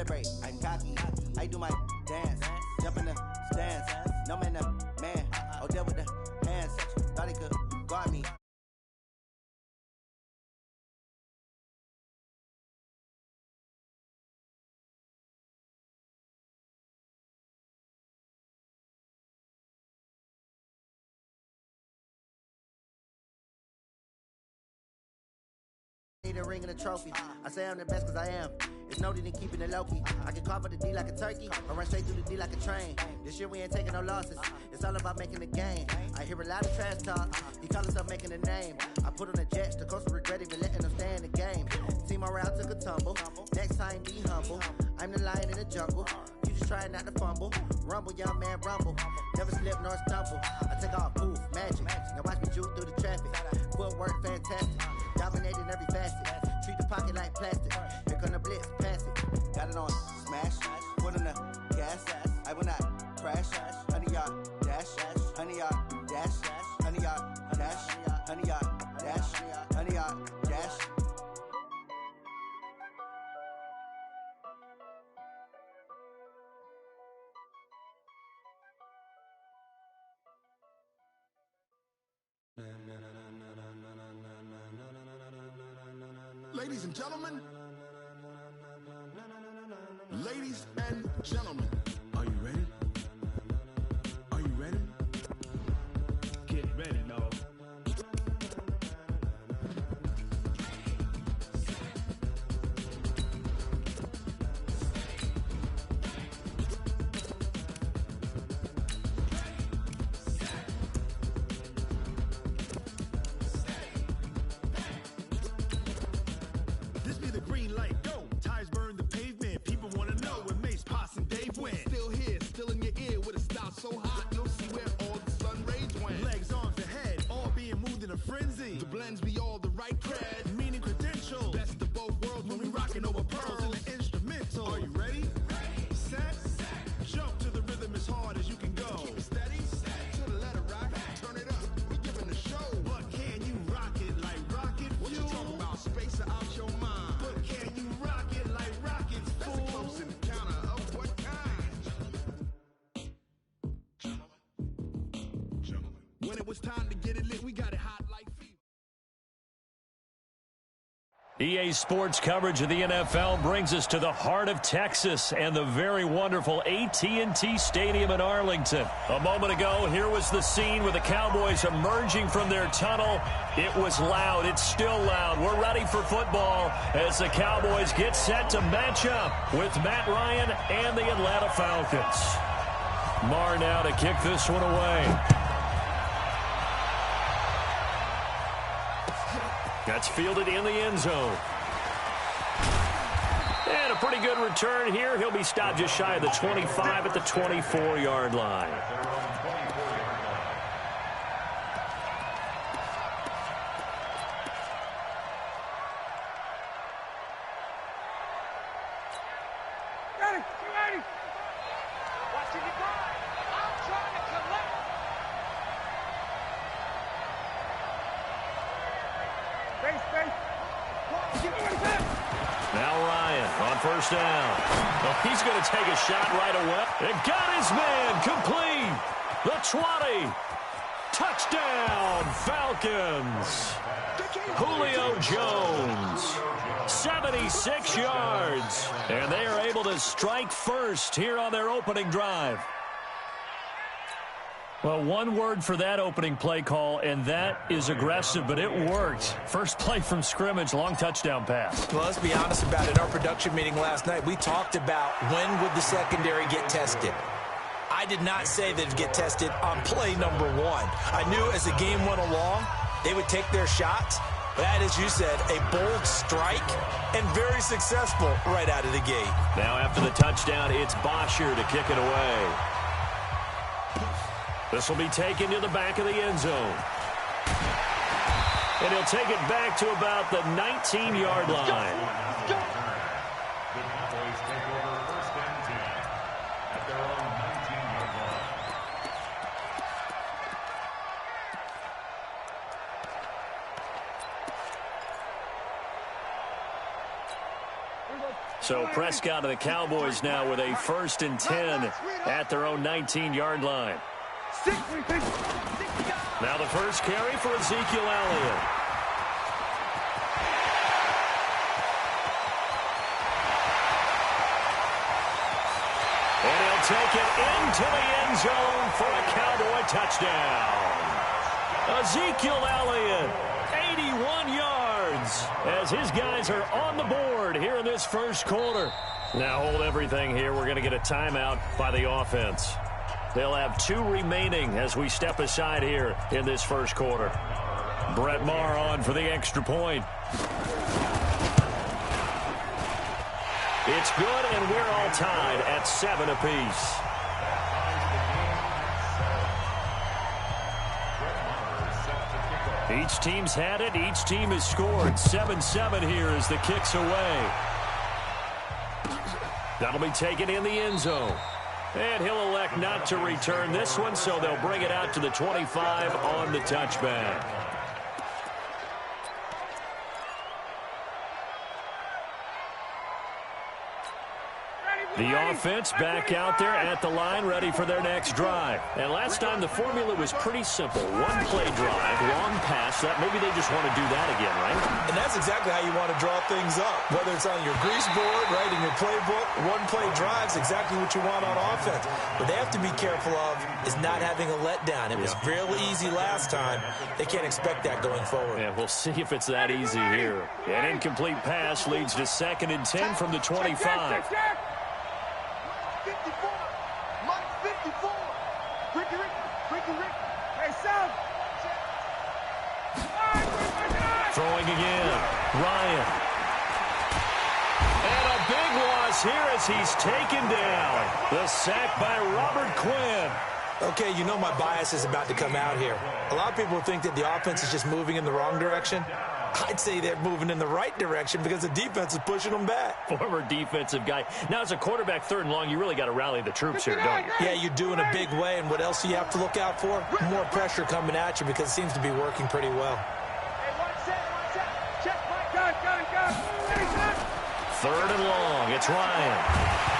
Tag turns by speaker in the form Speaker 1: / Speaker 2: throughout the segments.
Speaker 1: celebrate. I'm cocky. I do my dance. Jump in the stands. No man, the man. Oh, there with the hands. Thought he could guard me. Need a ring and a trophy. I say I'm the best cause I am. It's noted in keeping it low-key. I can carve up the D like a turkey or run straight through the D like a train. This year we ain't taking no losses. It's all about making the game. I hear a lot of trash talk. He call himself making a name. I put on the jets. The coach will regret even letting them stay in the game. Team morale took a tumble. Next time be humble. I'm the lion in the jungle. You just try not to fumble. Rumble, young man, rumble. Never slip nor stumble. I take off, poof, magic. Now watch me juke through the traffic. Footwork fantastic. Dominating every facet. Treat the pocket like plastic. Here come the blitz, pass it. Got it on smash. Foot on the gas. I will not crash. 100-yard dash. 100-yard dash. 100-yard dash. 100-yard dash. 100-yard dash.
Speaker 2: Ladies and gentlemen, ladies and gentlemen, are you ready? Are you ready? Get ready, dog. This be the green light, go. Tires burn the pavement. People wanna know when Mace, Poss, and Dave went. Still here, still in your ear with a style so hot, you'll see where all the sun rays went. Legs, arms, the head, all being moved in a frenzy. The blends be all the right cred, meaning credentials. Best of both worlds when we rockin' over pearls in the instrumental. Are you ready? Set, jump to the rhythm as hard as you can go. Keep it steady, to the letter rock, turn it up, we giving the show. But can you rock it like rocket fuel? What you talking about, space out your mind? But can you rock it like rockets, fool? That's a close encounter of what kind? Gentlemen. When it was time to get it lit, we got it hot like fever.
Speaker 3: EA Sports coverage of the NFL brings us to the heart of Texas and the very wonderful AT&T Stadium in Arlington. A moment ago, here was the scene with the Cowboys emerging from their tunnel. It was loud. It's still loud. We're ready for football as the Cowboys get set to match up with Matt Ryan and the Atlanta Falcons. Marr now to kick this one away. That's fielded in the end zone. And a pretty good return here. He'll be stopped just shy of the 25 at the 24-yard line. Now Ryan on first down. Well, he's going to take a shot right away. It got his man complete. The 20. Touchdown, Falcons. Julio Jones, 76 yards. And they are able to strike first here on their opening drive. Well, one word for that opening play call, and that is aggressive, but it worked. First play from scrimmage, long touchdown pass.
Speaker 4: Well, let's be honest about it. Our production meeting last night, we talked about when would the secondary get tested. I did not say they'd get tested on play number one. I knew as the game went along, they would take their shots. That, as you said, a bold strike and very successful right out of the gate.
Speaker 3: Now after the touchdown, it's Bosher to kick it away. This will be taken to the back of the end zone. And he'll take it back to about the 19-yard line.
Speaker 5: The Cowboys take over first and 10 at their own 19-yard line.
Speaker 3: So Prescott and the Cowboys now with a 1st and 10 at their own 19-yard line. Now the first carry for Ezekiel Elliott. And he'll take it into the end zone for a Cowboy touchdown. Ezekiel Elliott, 81 yards, as his guys are on the board here in this first quarter. Now hold everything here. We're going to get a timeout by the offense. They'll have 2 remaining as we step aside here in this first quarter. Brett Maher on for the extra point. It's good, and we're all tied at 7 apiece. Each team's had it. Each team has scored. 7-7 here as the kick's away. That'll be taken in the end zone. And he'll elect not to return this one, so they'll bring it out to the 25 on the touchback. The offense back out there at the line, ready for their next drive. And last time the formula was pretty simple. 1 play drive, long pass. That maybe they just want to do that again, right?
Speaker 4: And that's exactly how you want to draw things up. Whether it's on your grease board, right, in your playbook, 1 play drive's exactly what you want on offense. What they have to be careful of is not having a letdown. It was fairly easy last time. They can't expect that going forward.
Speaker 3: Yeah, we'll see if it's that easy here. An incomplete pass leads to 2nd and 10 from the 25.
Speaker 2: 54. Mike 54. Ricky. Hey, Sam.
Speaker 3: Throwing again. Ryan. And a big loss here as he's taken down. The sack by Robert Quinn.
Speaker 4: Okay, you know my bias is about to come out here. A lot of people think that the offense is just moving in the wrong direction. I'd say they're moving in the right direction because the defense is pushing them back.
Speaker 3: Former defensive guy. Now, as a quarterback, 3rd and long, you really got to rally the troops here, don't you?
Speaker 4: Yeah, you do in a big way. And what else do you have to look out for? More pressure coming at you because it seems to be working pretty well.
Speaker 2: Hey, one set. Check, Mike. Gun.
Speaker 3: 3rd and long. It's Ryan.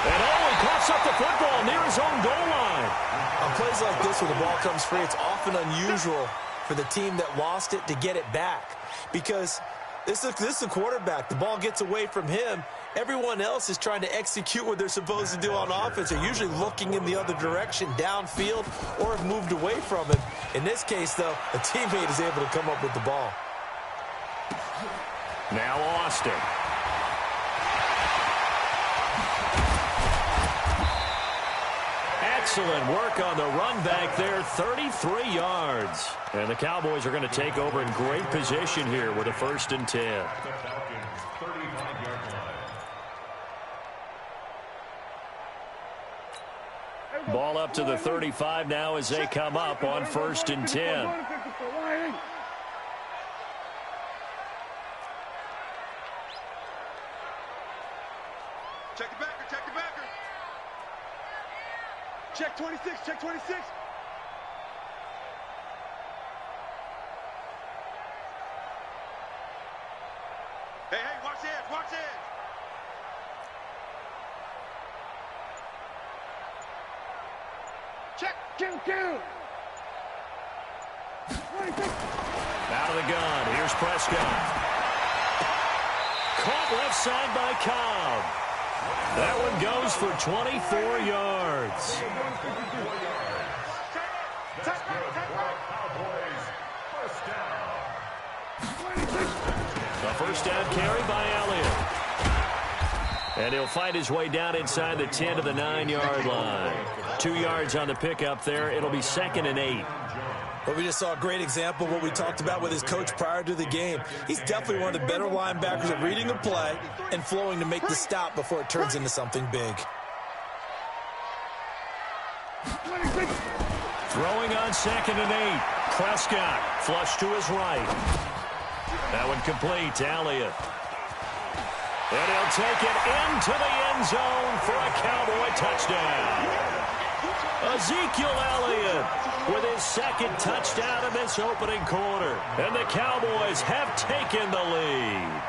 Speaker 3: And he coughs up the football near his own goal line.
Speaker 4: On plays like this where the ball comes free, it's often unusual for the team that lost it to get it back. Because this is a quarterback. The ball gets away from him. Everyone else is trying to execute what they're supposed to do on offense. They're usually looking in the other direction, downfield, or have moved away from him. In this case, though, a teammate is able to come up with the ball.
Speaker 3: Now Austin. Excellent work on the run back there, 33 yards. And the Cowboys are going to take over in great position here with a 1st and 10.
Speaker 5: The Falcons, 35-yard line.
Speaker 3: Ball up to the 35 now as they come up on 1st and 10.
Speaker 2: Check the backer. Check 26. Hey, watch the edge. Check. Q.
Speaker 3: Out of the gun. Here's Prescott. Caught left side by Cobb. That one goes for 24 yards.
Speaker 5: That's good for Cowboys. First down.
Speaker 3: A first down carry by Elliott. And he'll fight his way down inside the 10 to the 9-yard line. 2 yards on the pickup there. It'll be 2nd and 8.
Speaker 4: But we just saw a great example of what we talked about with his coach prior to the game. He's definitely one of the better linebackers at reading a play and flowing to make the stop before it turns into something big.
Speaker 3: Throwing on 2nd and 8. Prescott flush to his right. That one complete to Elliott. And he'll take it into the end zone for a Cowboy touchdown. Ezekiel Elliott with his 2nd touchdown in this opening quarter. And the Cowboys have taken the lead.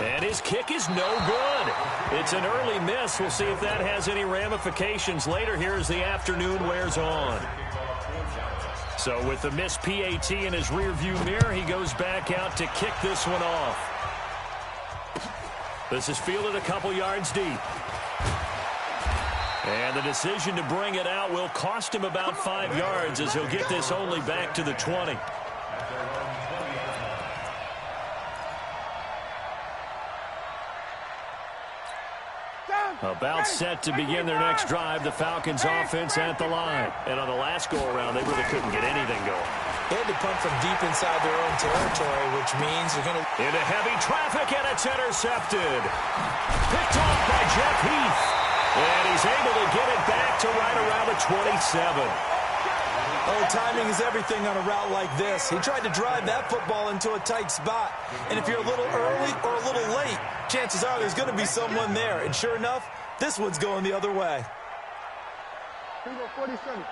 Speaker 3: And his kick is no good. It's an early miss. We'll see if that has any ramifications later here as the afternoon wears on. So with the missed PAT in his rearview mirror, he goes back out to kick this one off. This is fielded a couple yards deep. And the decision to bring it out will cost him about 5 yards as he'll get this only back to the 20. About set to begin their next drive, the Falcons offense at the line. And on the last go-around, they really couldn't get anything going.
Speaker 4: They had to punt from deep inside their own territory, which means they're going to...
Speaker 3: Into heavy traffic, and it's intercepted. Picked off by Jeff Heath. And he's able to get it back to right around the 27.
Speaker 4: Oh, timing is everything on a route like this. He tried to drive that football into a tight spot. And if you're a little early or a little late, chances are there's going to be someone there. And sure enough, this one's going the other way.
Speaker 6: 47.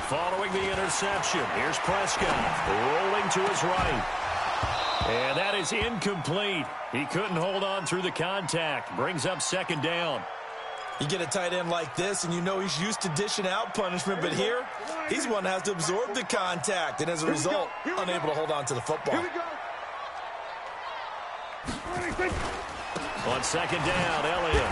Speaker 3: Following the interception, here's Prescott rolling to his right. And that is incomplete. He couldn't hold on through the contact. Brings up second down.
Speaker 4: You get a tight end like this, and you know he's used to dishing out punishment, but here, he's one that has to absorb the contact, and as a result, unable to hold on to the football.
Speaker 3: On second down, Elliott.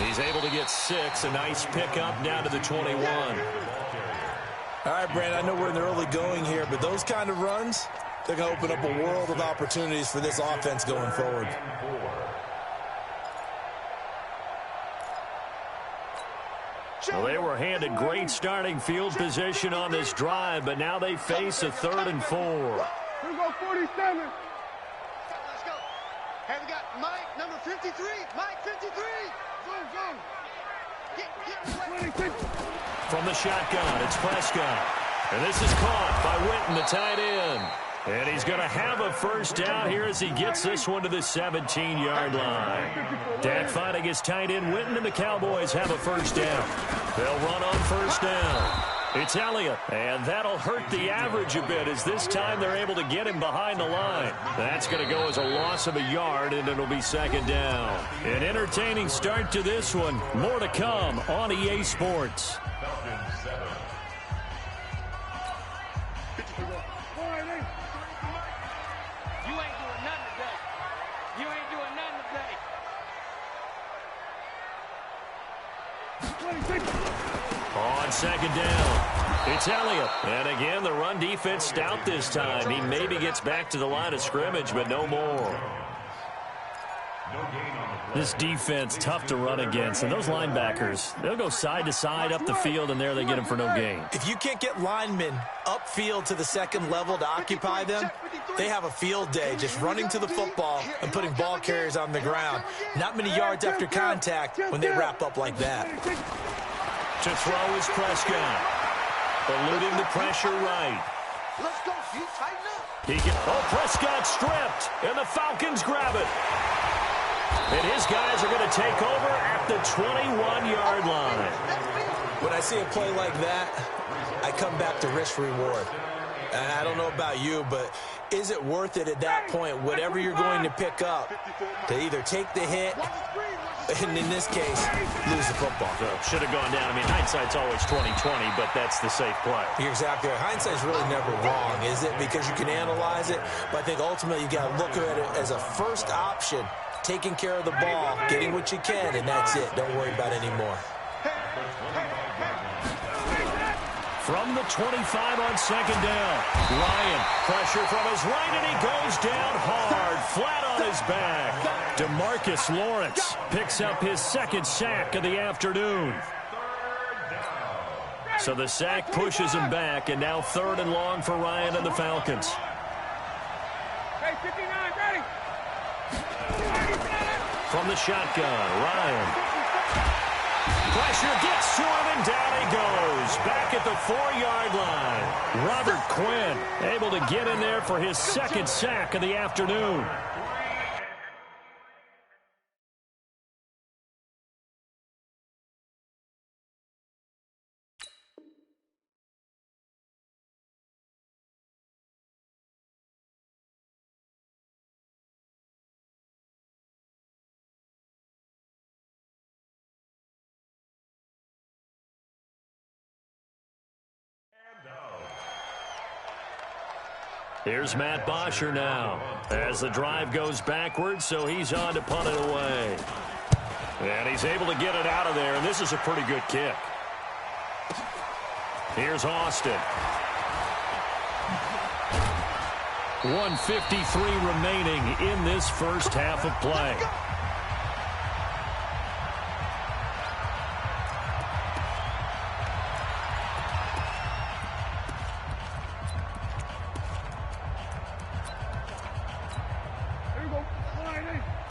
Speaker 3: He's able to get 6. A nice pickup down to the 21.
Speaker 4: All right, Brandon, I know we're in the early going here, but those kind of runs, they're going to open up a world of opportunities for this offense going forward.
Speaker 3: Well, they were handed great starting field position on this drive, but now they face a 3rd and 4.
Speaker 6: Here we go, 47. Let's go. Hey, we got Mike, number 53. Mike, 53. Go.
Speaker 3: From the shotgun, it's Prescott. And this is caught by Witten, the tight end. And he's going to have a first down here as he gets this one to the 17-yard line. Dak finding his tight end Witten, and the Cowboys have a first down. They'll run on first down. It's Elliott, and that'll hurt the average a bit as this time they're able to get him behind the line. That's going to go as a loss of a yard, and it'll be second down. An entertaining start to this one. More to come on EA Sports. On second down, it's Elliott. And again, the run defense stout this time. He maybe gets back to the line of scrimmage, but no more. This defense, tough to run against. And those linebackers, they'll go side to side up the field, and there they get them for no gain.
Speaker 4: If you can't get linemen upfield to the second level to occupy them, they have a field day just running to the football and putting ball carriers on the ground. Not many yards after contact when they wrap up like that.
Speaker 3: To throw is Prescott. Eluding the pressure right.
Speaker 6: Let's go. You tighten
Speaker 3: Oh,
Speaker 6: up.
Speaker 3: Prescott stripped, and the Falcons grab it. And his guys are going to take over at the 21-yard line.
Speaker 4: When I see a play like that, I come back to risk-reward. I don't know about you, but is it worth it at that point, whatever you're going to pick up, to either take the hit, and in this case, lose the football?
Speaker 3: So, should have gone down. I mean, hindsight's always 20/20, but that's the safe play.
Speaker 4: You're exactly right. Hindsight's really never wrong, is it? Because you can analyze it, but I think ultimately you got to look at it as a first option, taking care of the ball, getting what you can, and that's it. Don't worry about it anymore.
Speaker 3: From the 25 on second down, Ryan, pressure from his right, and he goes down hard, flat on his back. DeMarcus Lawrence picks up his second sack of the afternoon. So the sack pushes him back, and now 3rd and long for Ryan and the Falcons.
Speaker 6: Hey, 59, ready.
Speaker 3: From the shotgun, Ryan. Pressure gets to him, and down he goes. Back at the 4-yard line. Robert Quinn able to get in there for his second sack of the afternoon. Here's Matt Bosher now as the drive goes backwards, so he's on to punt it away. And he's able to get it out of there, and this is a pretty good kick. Here's Austin. 1:53 remaining in this first half of play.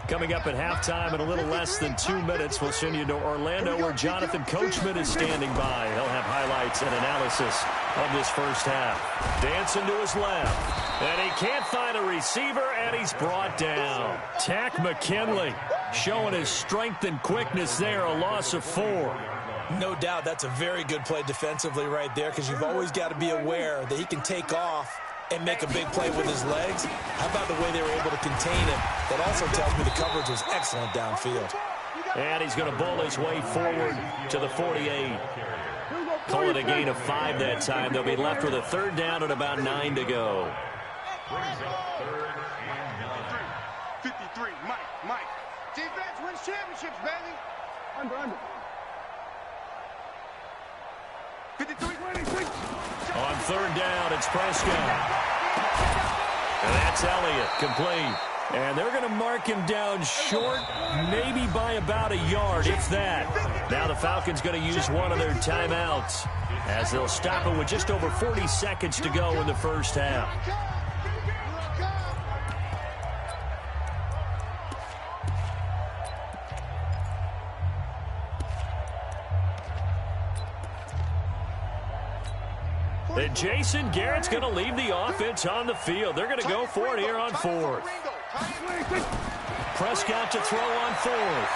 Speaker 3: Coming up at halftime in a little less than 2 minutes, we'll send you to Orlando where Jonathan Coachman is standing by. He'll have highlights and analysis of this first half. Dancing to his left. And he can't find a receiver, and he's brought down. Tack McKinley showing his strength and quickness there, a loss of 4.
Speaker 4: No doubt that's a very good play defensively right there, because you've always got to be aware that he can take off and make a big play with his legs. How about the way they were able to contain him? That also tells me the coverage was excellent downfield.
Speaker 3: And he's going to bull his way forward to the 48. Call it a gain of 5 that time. They'll be left with a third down and about 9 to go.
Speaker 6: 53, Mike. Defense wins championships, baby. Under. 53, 26.
Speaker 3: On third down, it's Prescott. And that's Elliott, complete. And they're going to mark him down short, maybe by about a yard, if that. Now the Falcons going to use one of their timeouts as they'll stop it with just over 40 seconds to go in the first half. And Jason Garrett's going to leave the offense on the field. They're going to go for it here on 4th. Prescott to throw on 4th.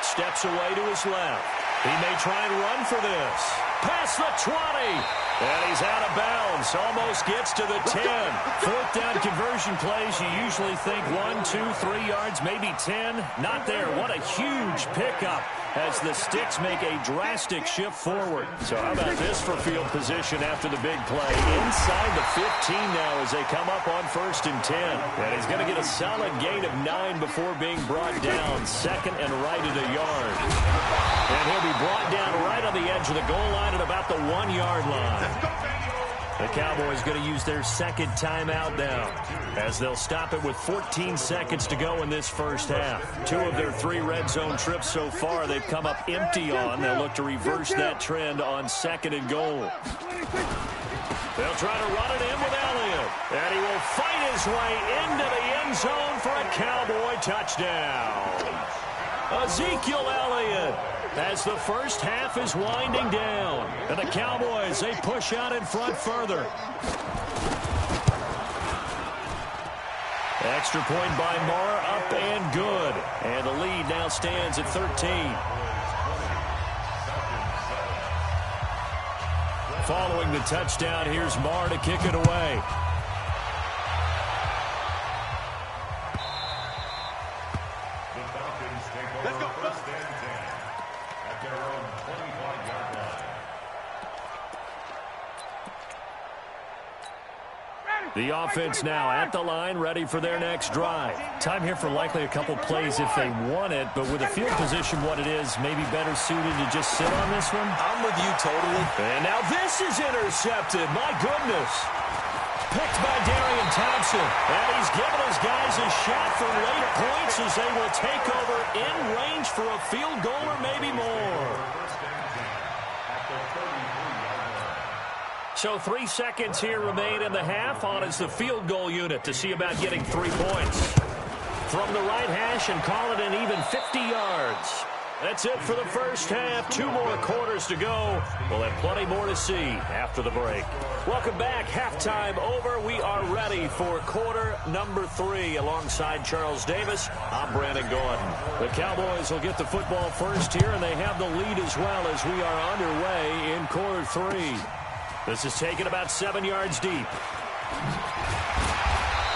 Speaker 3: Steps away to his left. He may try and run for this. Past the 20. And he's out of bounds. Almost gets to the 10. 4th down conversion plays. You usually think 1, 2, 3 yards, maybe 10. Not there. What a huge pickup as the Sticks make a drastic shift forward. So how about this for field position after the big play? Inside the 15 now as they come up on 1st and 10. And he's going to get a solid gain of 9 before being brought down. Second and right at a yard. And he'll be brought down right on the edge of the goal line at about the 1-yard line. The Cowboys going to use their second timeout now as they'll stop it with 14 seconds to go in this first half. 2 of their 3 red zone trips so far they've come up empty on. They'll look to reverse that trend on 2nd and goal. They'll try to run it in with Elliott. And he will fight his way into the end zone for a Cowboy touchdown. Ezekiel Elliott, as the first half is winding down. And the Cowboys, they push out in front further. Extra point by Marr, up and good. And the lead now stands at 13. Following the touchdown, here's Marr to kick it away.
Speaker 6: Let's go.
Speaker 3: The offense now at the line, ready for their next drive. Time here for likely a couple plays if they want it, but with the field position what it is, maybe better suited to just sit on this one.
Speaker 4: I'm with you totally.
Speaker 3: And now this is intercepted. My goodness. Picked by Darian Thompson. And he's given his guys a shot for late points as they will take over in range for a field goal or maybe more. So 3 seconds here remain in the half. On is the field goal unit to see about getting 3 points. From the right hash and call it an even 50 yards. That's it for the first half. 2 more quarters to go. We'll have plenty more to see after the break. Welcome back. Halftime over. We are ready for quarter number 3. Alongside Charles Davis, I'm Brandon Gordon. The Cowboys will get the football first here, and they have the lead as well as we are underway in quarter 3. This is taken about 7 yards deep.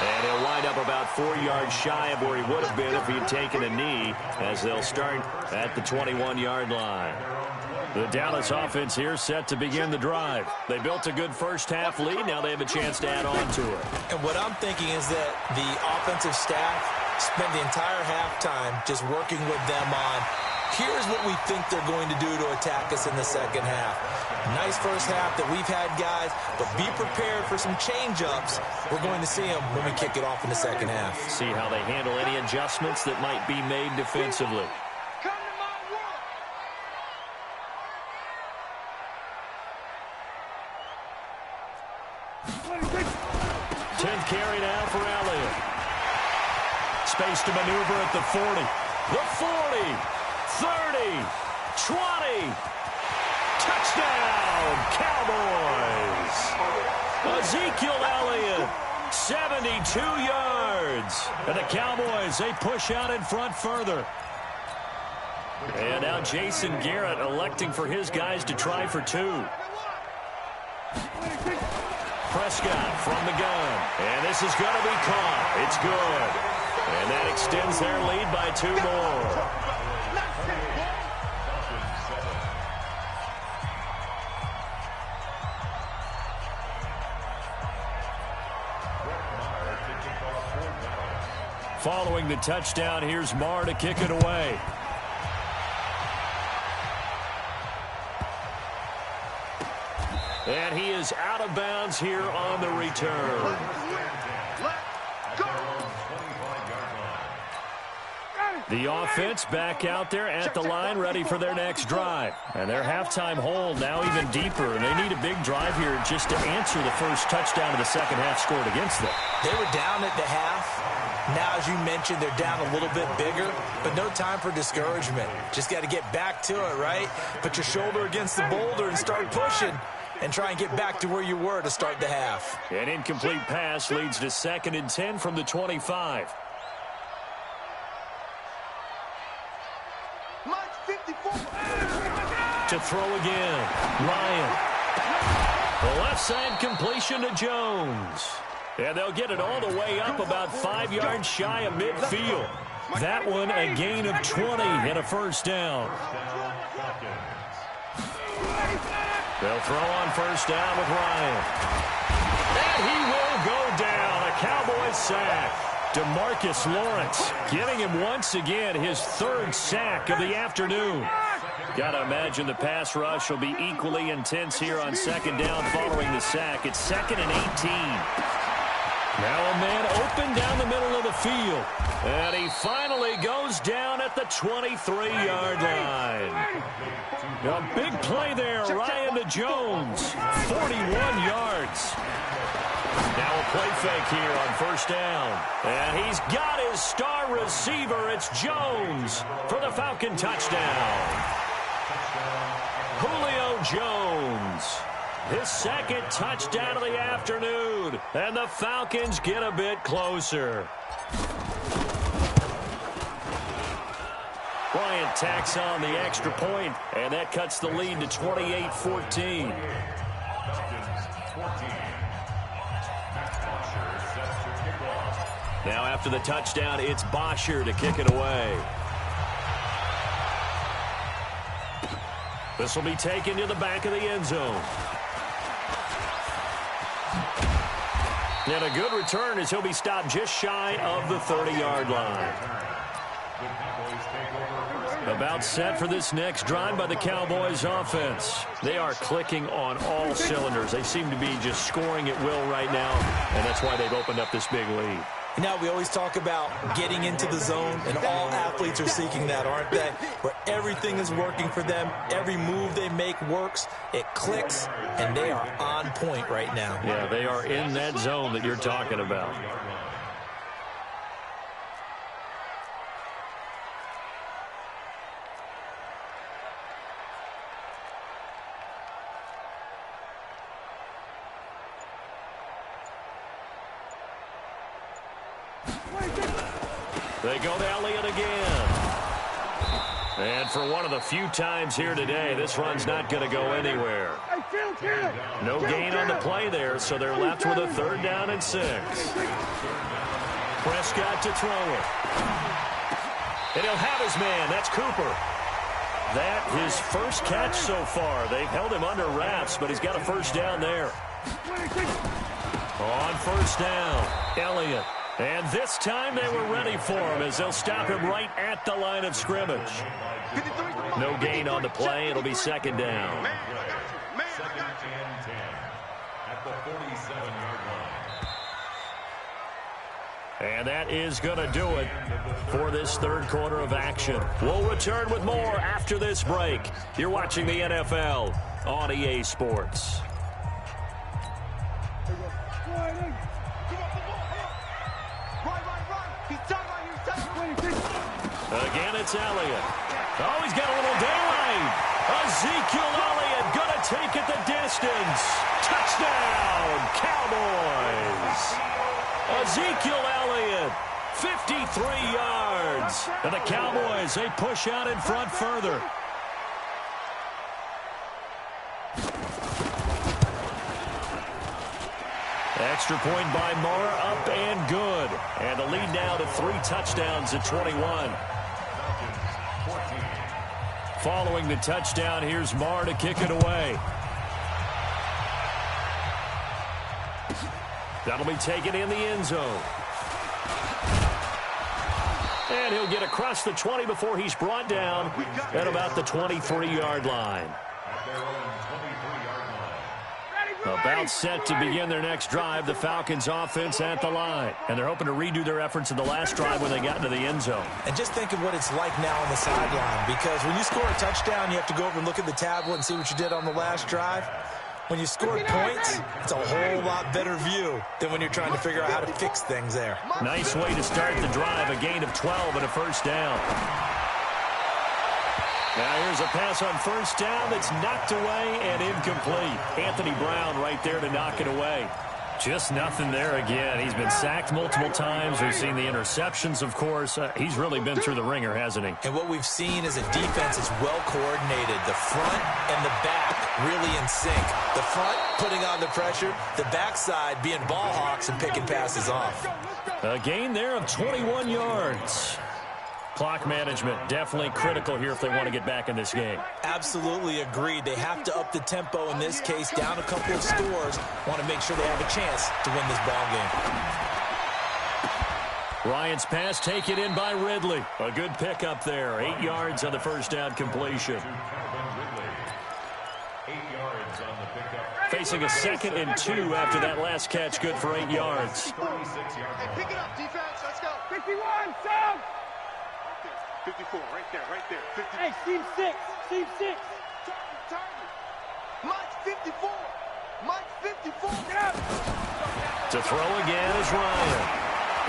Speaker 3: And he'll wind up about 4 yards shy of where he would have been if he had taken a knee, as they'll start at the 21-yard line. The Dallas offense here set to begin the drive. They built a good first-half lead. Now they have a chance to add on to it.
Speaker 4: And what I'm thinking is that the offensive staff spent the entire halftime just working with them on, here's what we think they're going to do to attack us in the second half. Nice first half that we've had, guys, but be prepared for some change-ups. We're going to see them when we kick it off in the second half.
Speaker 3: See how they handle any adjustments that might be made defensively.
Speaker 6: Come to my world.
Speaker 3: 10th carry now for Elliott. Space to maneuver at the 40. The 40. 30. 20. Touchdown, Cowboys. Ezekiel Elliott, 72 yards. And the Cowboys, they push out in front further. And now Jason Garrett electing for his guys to try for two. Prescott from the gun. And this is going to be caught. It's good. And that extends their lead by 2 more. Following the touchdown, here's Marr to kick it away. And he is out of bounds here on the return. The offense back out there at the line, ready for their next drive. And their halftime hole now even deeper. And they need a big drive here just to answer the first touchdown of the second half scored against them.
Speaker 4: They were down at the half. Now, as you mentioned, they're down a little bit bigger, but no time for discouragement. Just got to get back to it, right? Put your shoulder against the boulder and start pushing and try and get back to where you were to start the half.
Speaker 3: An incomplete pass leads to 2nd and 10 from the 25. To throw again, Ryan. The left side completion to Jones. And they'll get it all the way up about 5 yards shy of midfield. That one a gain of 20 and a first down. They'll throw on first down with Ryan. And he will go down. A Cowboys sack. DeMarcus Lawrence giving him once again his 3rd sack of the afternoon. Got to imagine the pass rush will be equally intense here on 2nd down following the sack. It's 2nd and 18. Now a man open down the middle of the field. And he finally goes down at the 23-yard line. A big play there, Ryan to Jones. 41 yards. Now a play fake here on first down. And he's got his star receiver. It's Jones for the Falcon touchdown. Julio Jones. His 2nd touchdown of the afternoon. And the Falcons get a bit closer. Bryant tacks on the extra point, and that cuts the lead to 28-14. Now after the touchdown, it's Bosher to kick it away. This will be taken to the back of the end zone. And a good return as he'll be stopped just shy of the 30-yard line. About set for this next drive by the Cowboys offense. They are clicking on all cylinders. They seem to be just scoring at will right now, and that's why they've opened up this big lead.
Speaker 4: You know, we always talk about getting into the zone, and all athletes are seeking that, aren't they? Where everything is working for them, every move they make works, it clicks, and they are on point right now.
Speaker 3: Yeah, they are in that zone that you're talking about. They go to Elliott again. And for one of the few times here today, this run's not going to go anywhere. No gain on the play there, so they're left with a 3rd down and 6. Prescott to throw it. And he'll have his man. That's Cooper. that his first catch so far. They've held him under wraps, but he's got a first down there. On first down, Elliott. And this time they were ready for him as they'll stop him right at the line of scrimmage. No gain on the play. It'll be second down.
Speaker 5: Second and 10 at the 47-yard line.
Speaker 3: And that is going to do it for this third quarter of action. We'll return with more after this break. You're watching the NFL on EA Sports. Again, it's Elliott. Oh, he's got a little daylight. Ezekiel Elliott going to take it the distance. Touchdown, Cowboys. Ezekiel Elliott, 53 yards. And the Cowboys, they push out in front further. Extra point by Mara, up and good. And the lead now to 3 touchdowns at 21. Following the touchdown, here's Marr to kick it away. That'll be taken in the end zone. And he'll get across the 20 before he's brought down at about the 23-yard line. About set to begin their next drive, the Falcons offense at the line. And they're hoping to redo their efforts in the last drive when they got into the end zone.
Speaker 4: And just think of what it's like now on the sideline, because when you score a touchdown, you have to go over and look at the tablet and see what you did on the last drive. When you scored points, it's a whole lot better view than when you're trying to figure out how to fix things there.
Speaker 3: Nice way to start the drive, a gain of 12 and a first down. Now here's a pass on first down that's knocked away and incomplete. Anthony Brown right there to knock it away. Just nothing there again. He's been sacked multiple times. We've seen the interceptions, of course. He's really been through the ringer, hasn't he?
Speaker 4: And what we've seen is a defense that's well coordinated. The front and the back really in sync. The front putting on the pressure, the backside being ball hawks and picking passes off.
Speaker 3: A gain there of 21 yards. Clock management definitely critical here if they want to get back in this game.
Speaker 4: Absolutely agreed. They have to up the tempo in this case, down a couple of scores. Want to make sure they have a chance to win this ball game.
Speaker 3: Ryan's pass taken in by Ridley. A good pickup there. 8 yards on the first down completion. Facing a 2nd and 2 after that last catch, good for 8 yards.
Speaker 6: Hey, pick it up, defense. Let's go. 51, Sam. 54, right there. 50. Hey, team 6. Mike's 54.
Speaker 3: To throw again is Ryan.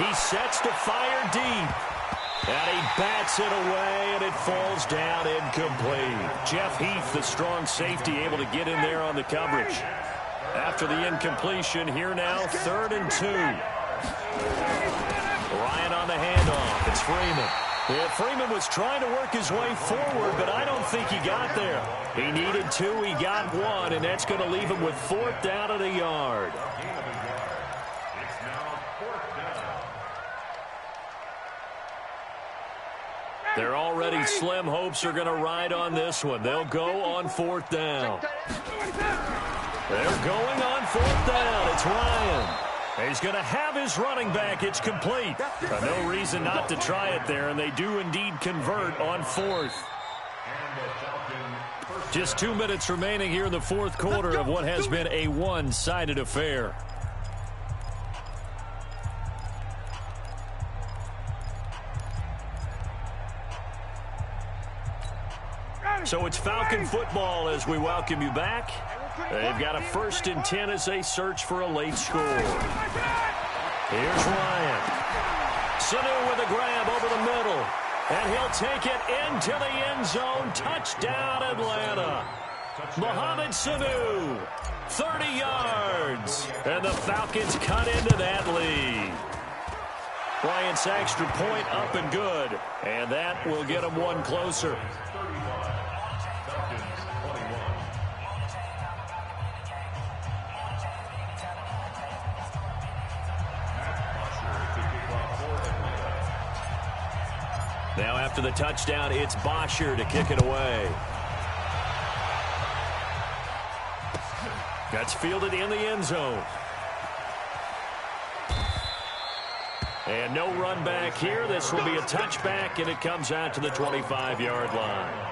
Speaker 3: He sets to fire deep. And he bats it away, and it falls down incomplete. Jeff Heath, the strong safety, able to get in there on the coverage. After the incompletion, here now, 3rd and 2. Ryan on the handoff. It's Freeman. Yeah, Freeman was trying to work his way forward, but I don't think he got there. He needed 2, he got 1, and that's going to leave him with 4th down at a yard. They're already slim hopes are going to ride on this one. They'll go on 4th down. They're going on 4th down. It's Ryan. He's going to have his running back. It's complete. No reason not to try it there, and they do indeed convert on 4th. Just 2 minutes remaining here in the 4th quarter of what has been a one-sided affair. So it's Falcon football as we welcome you back. They've got a 1st and 10 as they search for a late score. Here's Ryan. Sanu with a grab over the middle. And he'll take it into the end zone. Touchdown, Atlanta. Mohamed Sanu, 30 yards. And the Falcons cut into that lead. Bryant's extra point up and good. And that will get them one closer. Now after the touchdown, it's Bosher to kick it away. That's fielded in the end zone. And no run back here. This will be a touchback, and it comes out to the 25-yard line.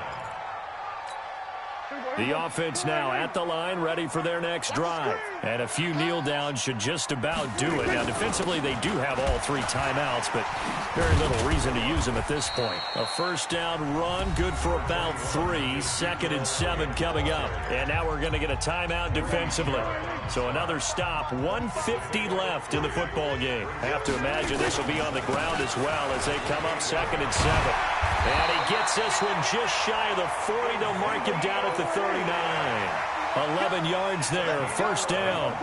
Speaker 3: The offense now at the line, ready for their next drive. And a few kneel downs should just about do it. Now, defensively, they do have all 3 timeouts, but very little reason to use them at this point. A first down run, good for about 3. 2nd and 7 coming up. And now we're going to get a timeout defensively. So another stop, 1:50 left in the football game. I have to imagine this will be on the ground as well as they come up 2nd and 7. And he gets this one just shy of the 40. They'll mark him down at the 39. 11 yards there, first down.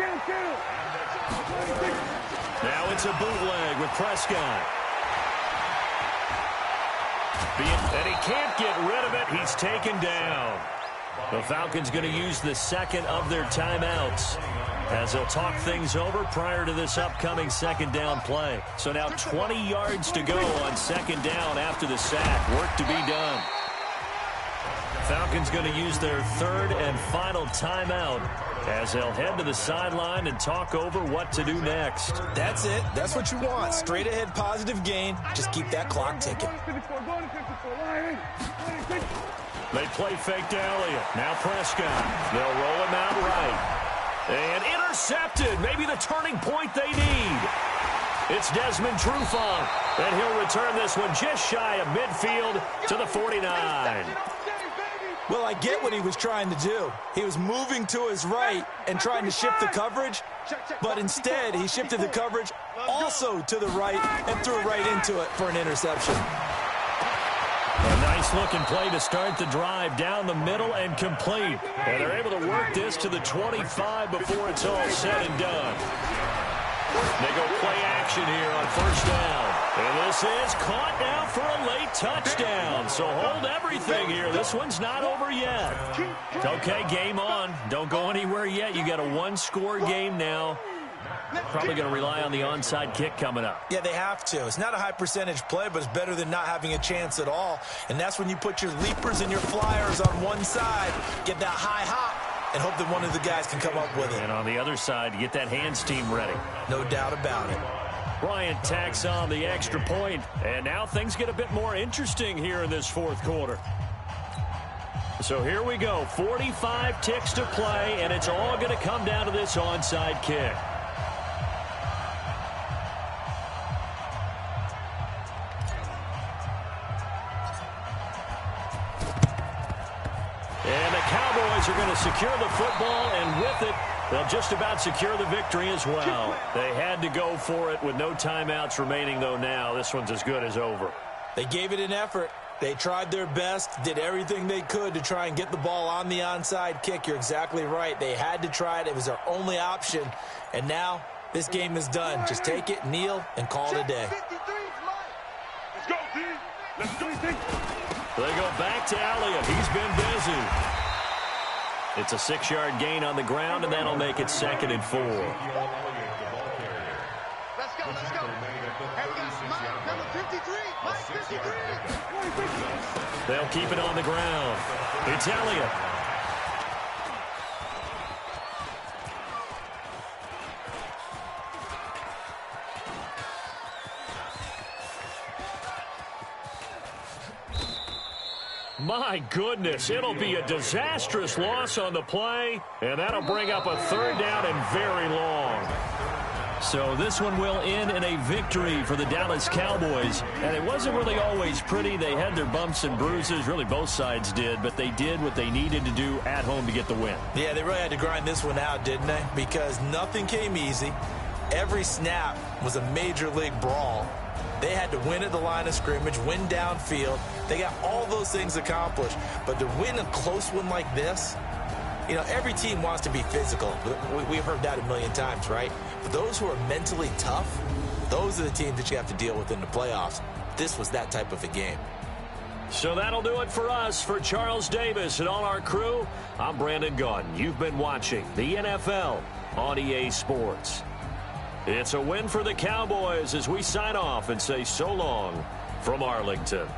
Speaker 3: Now it's a bootleg with Prescott. And he can't get rid of it. He's taken down. The Falcons going to use the second of their timeouts as they'll talk things over prior to this upcoming second down play. So now 20 yards to go on second down after the sack. Work to be done. Falcons going to use their third and final timeout as they'll head to the sideline and talk over what to do next.
Speaker 4: That's it. That's what you want. Straight ahead positive gain. Just keep that clock ticking.
Speaker 3: They play fake to Elliott. Now Prescott. They'll roll him out right. And intercepted. Maybe the turning point they need. It's Desmond Trufant. And he'll return this one just shy of midfield to the 49.
Speaker 4: Well, I get what he was trying to do. He was moving to his right and trying to shift the coverage, but instead he shifted the coverage also to the right and threw right into it for an interception.
Speaker 3: A nice-looking play to start the drive down the middle and complete. And they're able to work this to the 25 before it's all said and done. They go play action here on first down. And this is caught now for a late touchdown. So hold everything here. This one's not over yet. Okay, game on. Don't go anywhere yet. You got a one-score game now. Probably going to rely on the onside kick coming up.
Speaker 4: Yeah, they have to. It's not a high percentage play, but it's better than not having a chance at all. And that's when you put your leapers and your flyers on one side, get that high hop, and hope that one of the guys can come up with it.
Speaker 3: And on the other side, you get that hands team ready.
Speaker 4: No doubt about it.
Speaker 3: Bryant tacks on the extra point, and now things get a bit more interesting here in this fourth quarter. So here we go, 45 ticks to play, and it's all going to come down to this onside kick. And the Cowboys are going to secure the football, and with it, they'll just about secure the victory as well. They had to go for it with no timeouts remaining, though now. This one's as good as over.
Speaker 4: They gave it an effort. They tried their best, did everything they could to try and get the ball on the onside kick. You're exactly right. They had to try it. It was their only option. And now this game is done. Just take it, kneel, and call it a day.
Speaker 6: Let's go, D. Let's go, D.
Speaker 3: They go back to Elliott. He's been busy. It's a 6-yard gain on the ground, and that'll make it 2nd and 4.
Speaker 6: Let's go, let's go. Hey, we got Mike, number 53. Mike, 53.
Speaker 3: They'll keep it on the ground. It's Elliott. My goodness, it'll be a disastrous loss on the play, and that'll bring up a third down and very long. So this one will end in a victory for the Dallas Cowboys. And it wasn't really always pretty. They had their bumps and bruises. Really, both sides did. But they did what they needed to do at home to get the win.
Speaker 4: Yeah, they really had to grind this one out, didn't they? Because nothing came easy. Every snap was a major league brawl. They had to win at the line of scrimmage, win downfield. They got all those things accomplished. But to win a close one like this, you know, every team wants to be physical. We've heard that a million times, right? But those who are mentally tough, those are the teams that you have to deal with in the playoffs. This was that type of a game.
Speaker 3: So that'll do it for us. For Charles Davis and all our crew, I'm Brandon Gaudin. You've been watching the NFL on EA Sports. It's a win for the Cowboys as we sign off and say so long from Arlington.